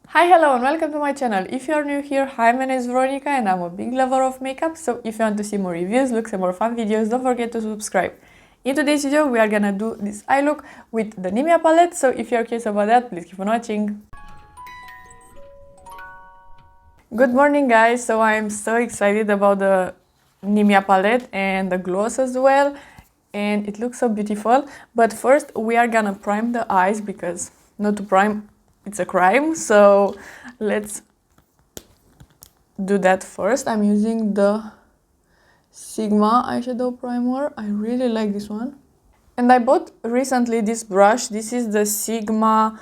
Hi, hello and welcome to my channel. If you are new here, hi, my name is Veronica and I'm a big lover of makeup, so if you want to see more reviews, looks and more fun videos, don't forget to subscribe. In today's video, we are gonna do this eye look with the Nimya palette, so if you're curious about that, please keep on watching. Good morning guys, so I'm so excited about the Nimya palette and the gloss as well, and it looks so beautiful. But first we are gonna prime the eyes because not to prime, it's a crime, so let's do that first. I'm using the Sigma eyeshadow primer. I really like this one. And I bought recently this brush. This is the Sigma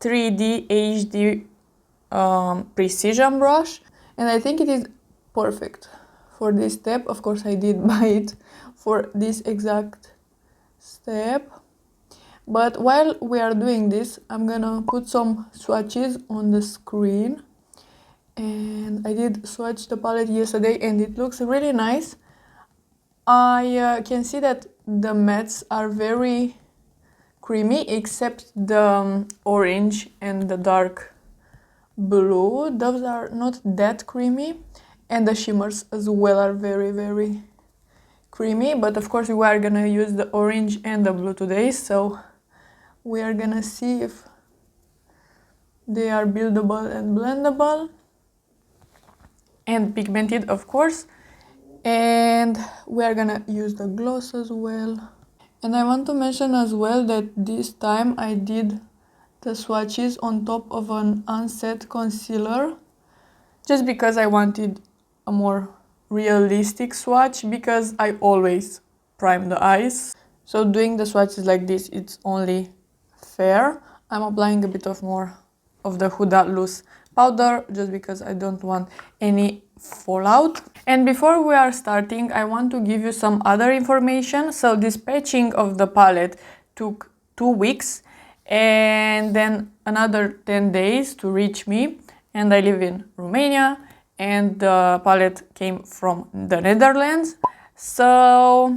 3D HD precision brush, and I think it is perfect for this step. Of course I did buy it for this exact step, but while we are doing this, I'm gonna put some swatches on the screen. And I did swatch the palette yesterday and it looks really nice. I can see that the mattes are very creamy except the orange and the dark blue. Those are not that creamy, and the shimmers as well are very creamy, but of course we are gonna use the orange and the blue today, so we are gonna see if they are buildable and blendable and pigmented, of course. And we are gonna use the gloss as well. And I want to mention as well that this time I did the swatches on top of an unset concealer, just because I wanted a more realistic swatch, because I always prime the eyes. So doing the swatches like this, it's only fair. I'm applying a bit of more of the Huda loose powder just because I don't want any fallout. And before we are starting, I want to give you some other information. So dispatching of the palette took 2 weeks and then another 10 days to reach me, and I live in Romania and the palette came from the Netherlands, so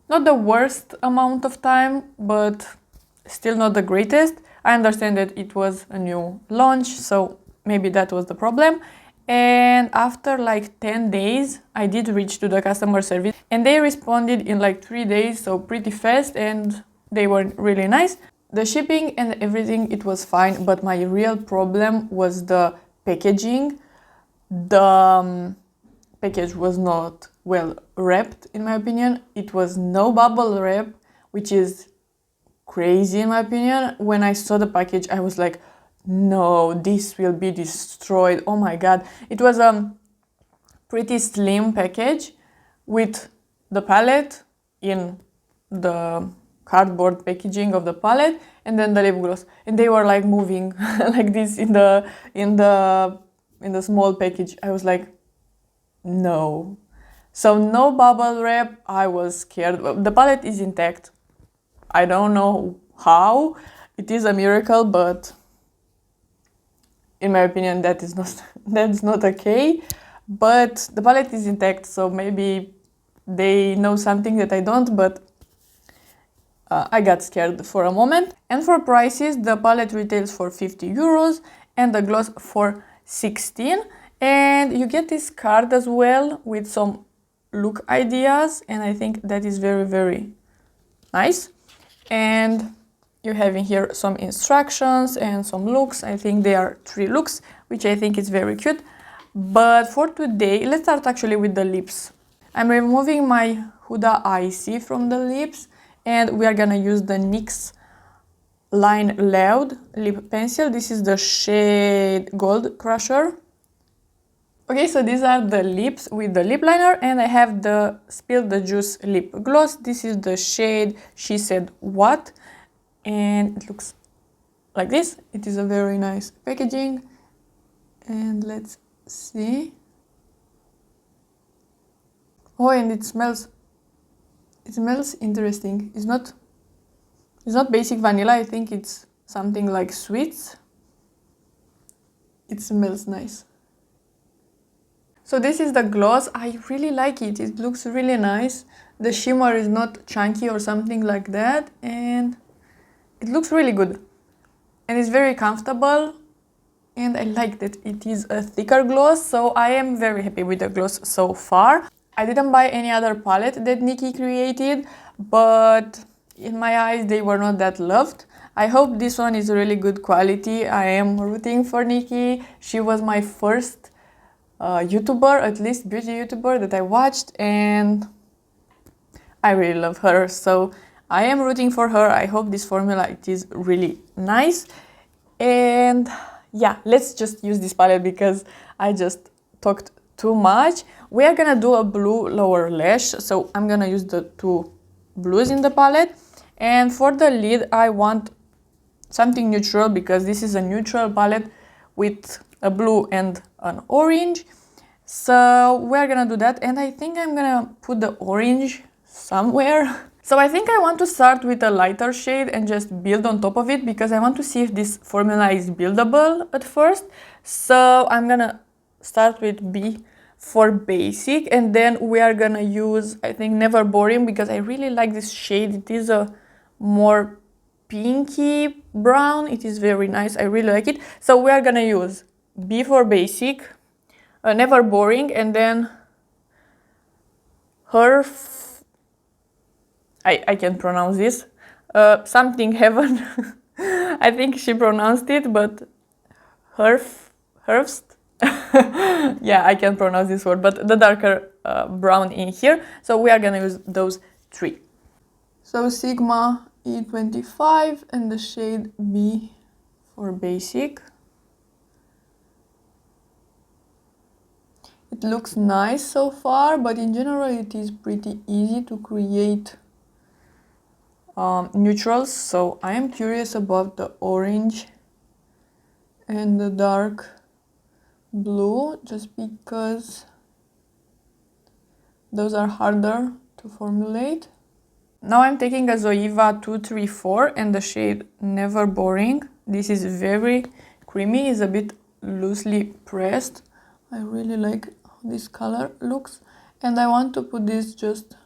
not the worst amount of time, but still not the greatest. I understand that it was a new launch, so maybe that was the problem. And after like 10 days, I did reach to the customer service and they responded in like 3 days, so pretty fast, and they were really nice. The shipping and everything, it was fine, but my real problem was the packaging. The package was not well wrapped, in my opinion. It was no bubble wrap, which is crazy in my opinion. When I saw the package, I was like, no, this will be destroyed. Oh my god. It was a pretty slim package with the palette in the cardboard packaging of the palette and then the lip gloss, and they were like moving like this in the small package. I was like, no. So no bubble wrap. I was scared. The palette is intact. I don't know how. It is a miracle, but in my opinion that is not that's not okay. But the palette is intact, so maybe they know something that I don't, but I got scared for a moment. And for prices, the palette retails for 50 euros and the gloss for 16. And you get this card as well with some look ideas, and I think that is very nice. And you have in here some instructions and some looks. I think there are 3 looks, which I think is very cute. But for today, let's start actually with the lips. I'm removing my Huda Icy from the lips, and we are gonna use the NYX Line Loud lip pencil. This is the shade Gold Crusher. Okay, so these are the lips with the lip liner, and I have the Spill the Juice lip gloss. This is the shade She Said What, and it looks like this. It is a very nice packaging, and let's see. Oh, and it smells interesting. It's not basic vanilla. I think it's something like sweets. It smells nice. So this is the gloss. I really like it. It looks really nice. The shimmer is not chunky or something like that, and it looks really good. and it's very comfortable, and I like that it is a thicker gloss, so I am very happy with the gloss so far. I didn't buy any other palette that Nikki created, but in my eyes they were not that loved. I hope this one is really good quality. I am rooting for Nikki. She was my first YouTuber, at least beauty YouTuber, that I watched, and I really love her, so I am rooting for her. I hope this formula it is really nice. And yeah, let's just use this palette because I just talked too much. We are gonna do a blue lower lash, so I'm gonna use the two blues in the palette. And for the lid, I want something neutral because this is a neutral palette with a blue and an orange. So we're gonna do that, and I think I'm gonna put the orange somewhere. So I think I want to start with a lighter shade and just build on top of it because I want to see if this formula is buildable at first. So I'm gonna start with B for basic, and then we are gonna use, I think, Never Boring because I really like this shade. It is a more pinky brown. It is very nice. I really like it. So we are gonna use B for basic, Never Boring, and then I can't pronounce this. Something Heaven. I think she pronounced it, but Herfst. Yeah, I can't pronounce this word, but the darker brown in here. So we are gonna use those three. So Sigma E25 and the shade B for basic. It looks nice so far, but in general it is pretty easy to create neutrals. So I am curious about the orange and the dark blue, just because those are harder to formulate. Now I'm taking a Zoeva 234 and the shade Never Boring. This is very creamy, it's a bit loosely pressed. I really like how this color looks, and I want to put this just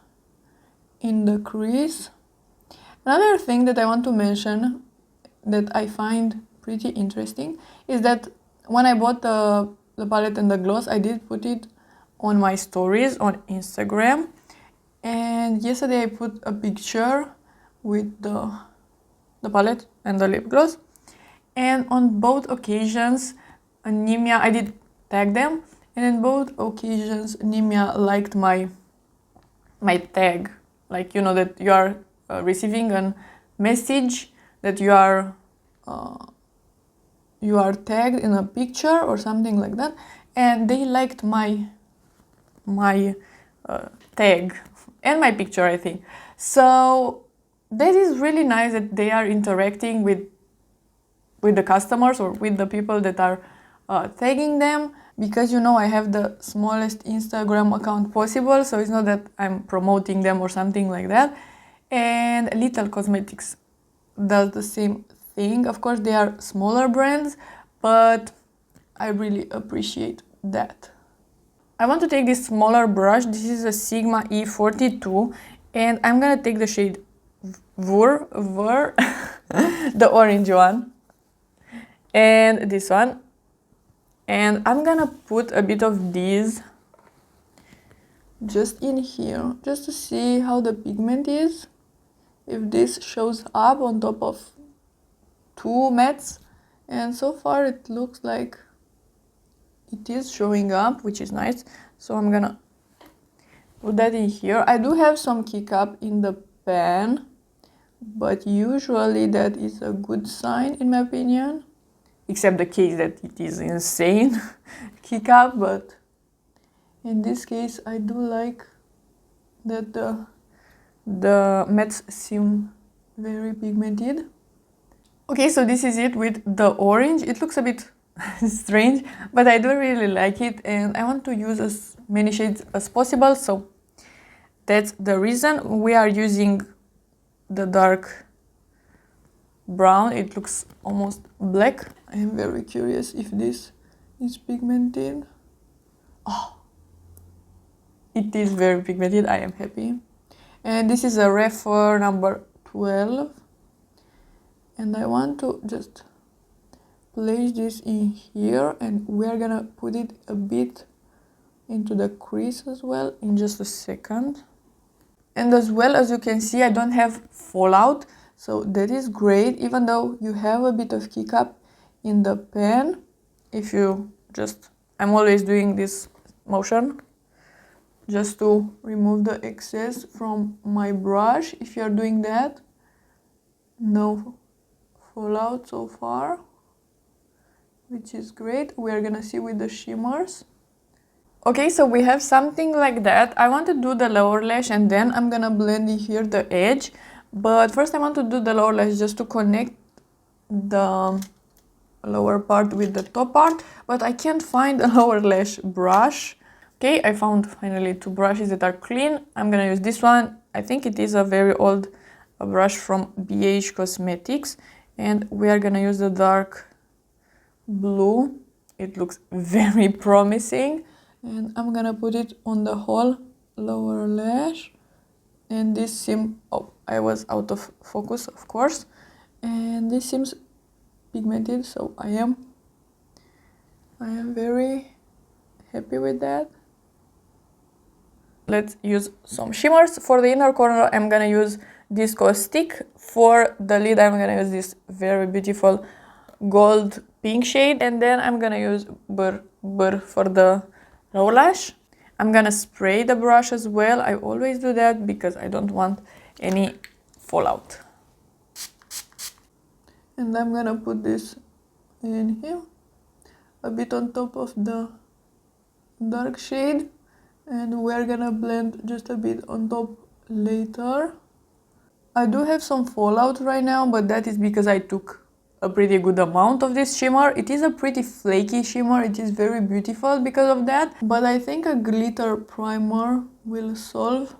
in the crease. Another thing that I want to mention that I find pretty interesting is that when I bought the palette and the gloss, I did put it on my stories on Instagram, and yesterday I put a picture with the palette and the lip gloss, and on both occasions Nimya, I did tag them, and in both occasions Nimya liked my tag, like, you know, that you are receiving a message that you are tagged in a picture or something like that, and they liked my tag and my picture, I think. So that is really nice that they are interacting with the customers or with the people that are tagging them, because, you know, I have the smallest Instagram account possible, so it's not that I'm promoting them or something like that. And Little Cosmetics does the same thing. Of course, they are smaller brands, but I really appreciate that. I want to take this smaller brush. This is a Sigma E42, and I'm gonna take the shade Ver, the orange one, and this one, and I'm gonna put a bit of these just in here, just to see how the pigment is, if this shows up on top of two mattes, and so far it looks like it is showing up, which is nice. So I'm gonna put that in here. I do have some kick up in the pan, but usually that is a good sign in my opinion, except the case that it is insane kick up, but in this case I do like that the mattes seem very pigmented. Okay, so this is it with the orange. It looks a bit strange, but I do really like it, and I want to use as many shades as possible, so that's the reason. We are using the dark brown. It looks almost black. I am very curious if this is pigmented. Oh, it is very pigmented. I am happy. And this is a refer number 12, and I want to just place this in here, and we are gonna put it a bit into the crease as well in just a second. And as well, as you can see, I don't have fallout, so that is great. Even though you have a bit of kick up in the pen, if you just, I'm always doing this motion just to remove the excess from my brush. If you're doing that, no fallout so far, which is great. We are gonna see with the shimmers. Okay, so we have something like that. I want to do the lower lash and then I'm gonna blend in here the edge. But first I want to do the lower lash just to connect the lower part with the top part. But I can't find a lower lash brush. Okay, I found finally two brushes that are clean. I'm gonna use this one. I think it is a very old brush from BH Cosmetics. And we are gonna use the dark blue. It looks very promising. And I'm gonna put it on the whole lower lash. And this seems, oh, I was out of focus, of course. And this seems pigmented, so I am very happy with that. Let's use some shimmers. For the inner corner, I'm gonna use this Stick. For the lid, I'm gonna use this very beautiful gold pink shade. And then I'm gonna use Burr for the lower lash. I'm gonna spray the brush as well. I always do that because I don't want any fallout. And I'm gonna put this in here, a bit on top of the dark shade, and we're gonna blend just a bit on top later. I do have some fallout right now, but that is because I took a pretty good amount of this shimmer. It is a pretty flaky shimmer. It is very beautiful because of that, but I think a glitter primer will solve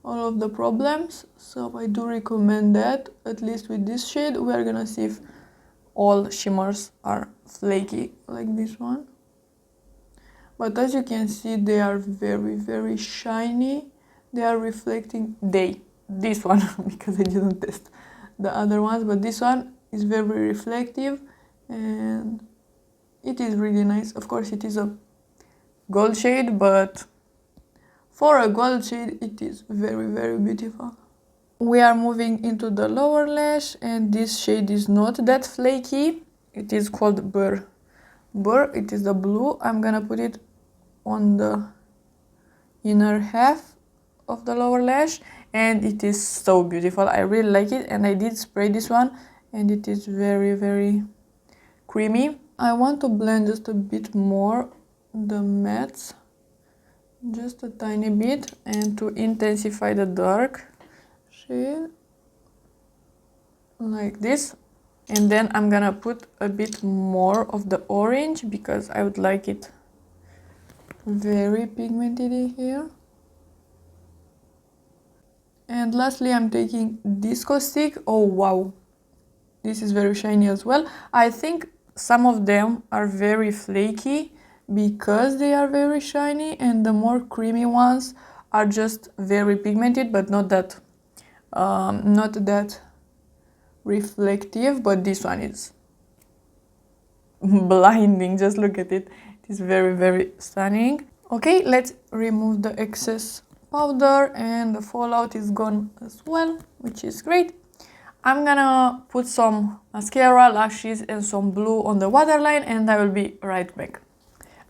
all of the problems, so I do recommend that. At least with this shade, we are gonna see if all shimmers are flaky like this one. But as you can see, they are very shiny. They are reflecting this one because I didn't test the other ones, but this one is very reflective and it is really nice. Of course, it is a gold shade, but for a gold shade, it is very beautiful. We are moving into the lower lash, and this shade is not that flaky. It is called Burr. It is the blue. I'm gonna put it on the inner half of the lower lash, and it is so beautiful. I really like it, and I did spray this one, and it is very creamy. I want to blend just a bit more the mattes, just a tiny bit, and to intensify the dark shade like this. And then I'm gonna put a bit more of the orange because I would like it very pigmented in here. And lastly, I'm taking Disco Stick. Oh wow, this is very shiny as well. I think some of them are very flaky because they are very shiny, and the more creamy ones are just very pigmented, but not that reflective. But this one is blinding. Just look at it. It is very stunning. Okay, let's remove the excess powder, and the fallout is gone as well, which is great. I'm gonna put some mascara, lashes, and some blue on the waterline, and I will be right back.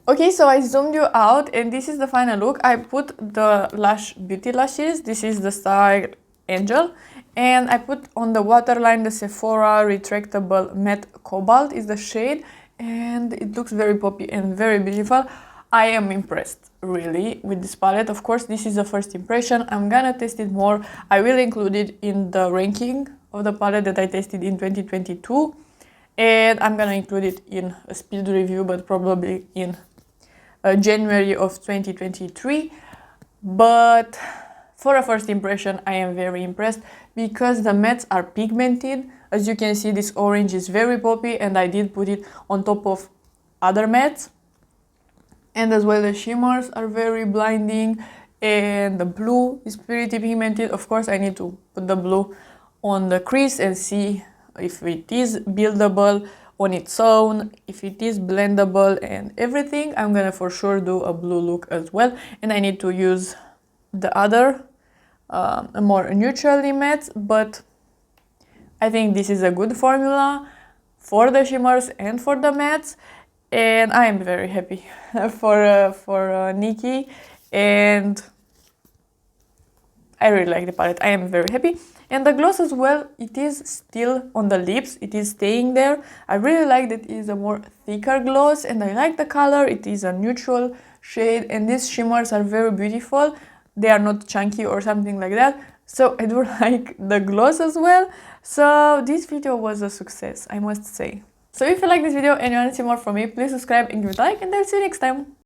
Okay, so I zoomed you out, and this is the final look. I put the Beauty lashes. This is the style Angel, and I put on the waterline the Sephora Retractable Matte Cobalt is the shade, and it looks very poppy and very beautiful. I am impressed, really, with this palette. Of course, this is a first impression. I'm gonna test it more. I will include it in the ranking of the palette that I tested in 2022. And I'm gonna include it in a speed review, but probably in January of 2023. But for a first impression, I am very impressed because the mattes are pigmented. As you can see, this orange is very poppy, and I did put it on top of other mattes. And as well, the shimmers are very blinding, and the blue is pretty pigmented. Of course, I need to put the blue on the crease and see if it is buildable on its own, if it is blendable and everything, I'm gonna for sure do a blue look as well. And I need to use the other more neutrally matte, but I think this is a good formula for the shimmers and for the mattes, and I am very happy for Nikki, and I really like the palette. I am very happy. And the gloss as well, it is still on the lips, it is staying there. I really like that it is a more thicker gloss, and I like the color. It is a neutral shade, and these shimmers are very beautiful. They are not chunky or something like that, so I do like the gloss as well. So this video was a success, I must say. So if you like this video and you want to see more from me, please subscribe and give it a like, and I'll see you next time.